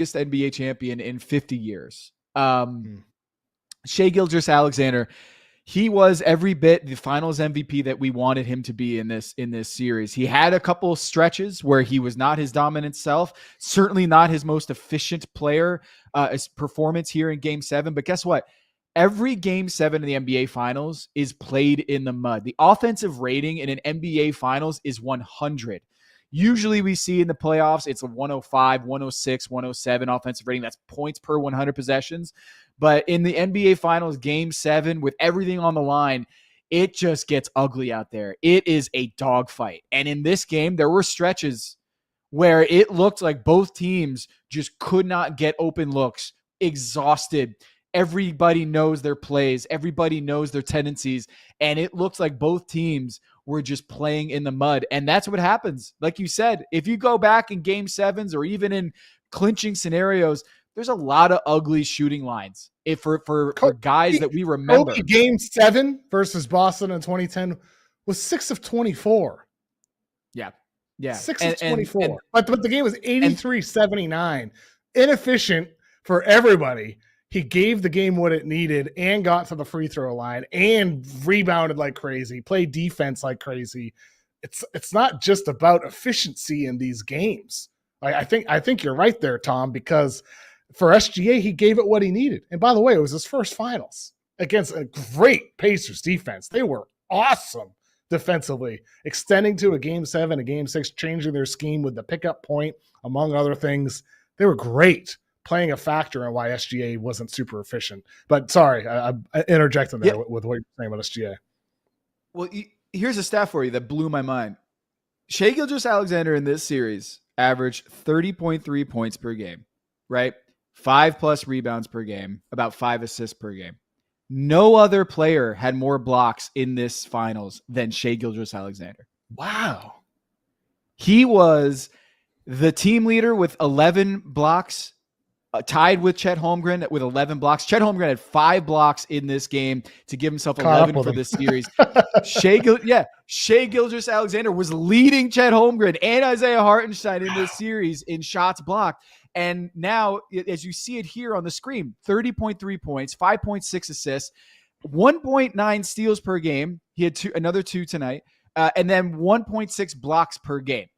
NBA champion in 50 years. Shai Gilgeous-Alexander, he was every bit the finals MVP that we wanted him to be in this series. He had a couple of stretches where he was not his dominant self, certainly not his most efficient player performance here in Game 7. But guess what? Every Game 7 in the NBA Finals is played in the mud. The offensive rating in an NBA Finals is 100. Usually we see in the playoffs, it's a 105, 106, 107 offensive rating. That's points per 100 possessions. But in the NBA Finals, Game 7, with everything on the line, it just gets ugly out there. It is a dogfight. And in this game, there were stretches where it looked like both teams just could not get open looks, exhausted. Everybody knows their plays. Everybody knows their tendencies. And it looks like both teams were just playing in the mud. And that's what happens. Like you said, if you go back in Game 7s or even in clinching scenarios, there's a lot of ugly shooting lines for guys that we remember. Game 7 versus Boston in 2010 was 6 of 24. Yeah. 6 of 24. But the game was 83-79. Inefficient for everybody. He gave the game what it needed and got to the free throw line and rebounded like crazy, played defense like crazy. It's not just about efficiency in these games. I think you're right there, Tom, because for SGA, he gave it what he needed. And by the way, it was his first finals against a great Pacers defense. They were awesome defensively, extending to a Game 7, a Game 6, changing their scheme with the pickup point, among other things. They were great, playing a factor in why SGA wasn't super efficient. But sorry, I interjected there with what you're saying about SGA. Well, here's a stat for you that blew my mind. Shai Gilgeous-Alexander in this series averaged 30.3 points per game, right? 5+ rebounds per game, about 5 assists per game. No other player had more blocks in this finals than Shai Gilgeous-Alexander. Wow. He was the team leader with 11 blocks, tied with Chet Holmgren with 11 blocks. Chet Holmgren had 5 blocks in this game to give himself 11 for this series. Shai Gilgeous-Alexander was leading Chet Holmgren and Isaiah Hartenstein in this series in shots blocked. And now, as you see it here on the screen, 30.3 points, 5.6 assists, 1.9 steals per game. He had another 2 tonight, and then 1.6 blocks per game.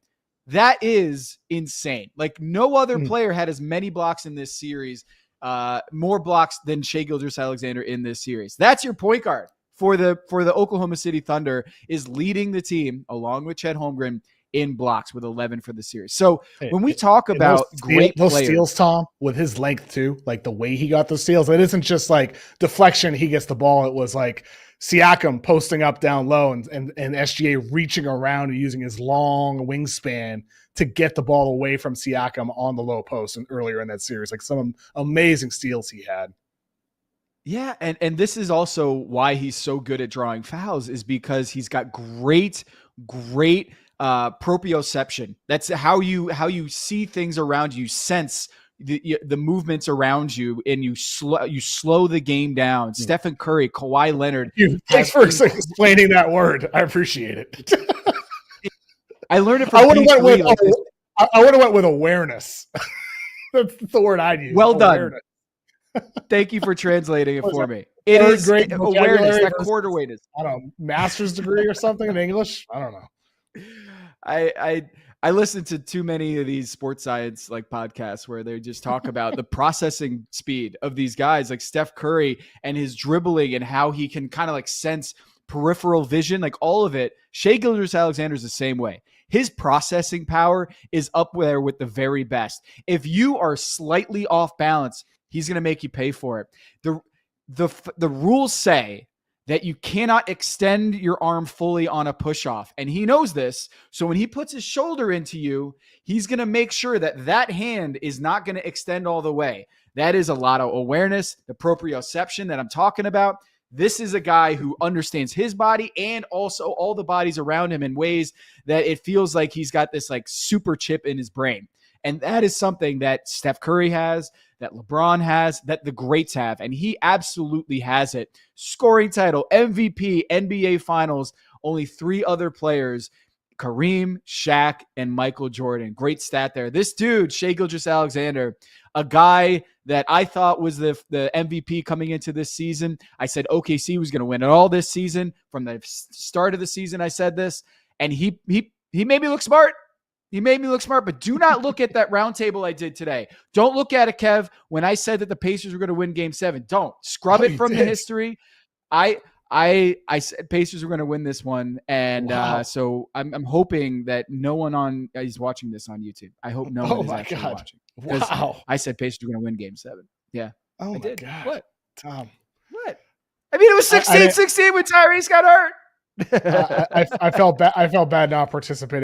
That is insane. Like, no other player had as many blocks in this series, more blocks than Shai Gilgeous-Alexander in this series. That's your point guard for the Oklahoma City Thunder, is leading the team along with Chet Holmgren in blocks with 11 for the series. So when we talk about great those players, steals, Tom, with his length too, like the way he got those steals, it isn't just like deflection. He gets the ball. It was like Siakam posting up down low and SGA reaching around and using his long wingspan to get the ball away from Siakam on the low post and earlier in that series. Like some amazing steals he had. Yeah, and this is also why he's so good at drawing fouls, is because he's got great proprioception. That's how you see things around you, sense the movements around you, and you slow the game down. Stephen Curry, Kawhi Leonard. Thanks for explaining that word. I appreciate it. I learned it from I would have went with awareness. That's the word I'd use. Well awareness. Done. Thank you for translating it for me. It is great awareness, that quarter weight is. I don't know, master's degree or something in English. I don't know. I listen to too many of these sports science like podcasts where they just talk about the processing speed of these guys, like Steph Curry and his dribbling and how he can kind of like sense peripheral vision, like all of it. Shai Gilgeous-Alexander is the same way. His processing power is up there with the very best. If you are slightly off balance, he's going to make you pay for it. The rules say that you cannot extend your arm fully on a push-off. And he knows this. So when he puts his shoulder into you, he's going to make sure that hand is not going to extend all the way. That is a lot of awareness, the proprioception that I'm talking about. This is a guy who understands his body and also all the bodies around him in ways that it feels like he's got this like super chip in his brain. And that is something that Steph Curry has, that LeBron has, that the greats have. And he absolutely has it. Scoring title, MVP, NBA Finals, only 3 other players Kareem, Shaq, and Michael Jordan. Great stat there. This dude, Shai Gilgeous-Alexander, a guy that I thought was the MVP coming into this season. I said OKC was going to win it all this season. From the start of the season, I said this, and he made me look smart. He made me look smart, but do not look at that round table I did today. Don't look at it, Kev, when I said that the Pacers were going to win Game 7. Don't. Scrub it from the history. I said Pacers were going to win this one, and so I'm hoping that no one is watching this on YouTube. I hope no one is actually watching. Wow! I said Pacers were going to win Game 7. Yeah. Oh I my did. God, What, Tom? What? I mean, it was 16-16 when Tyrese got hurt. I felt bad. I felt bad not participating.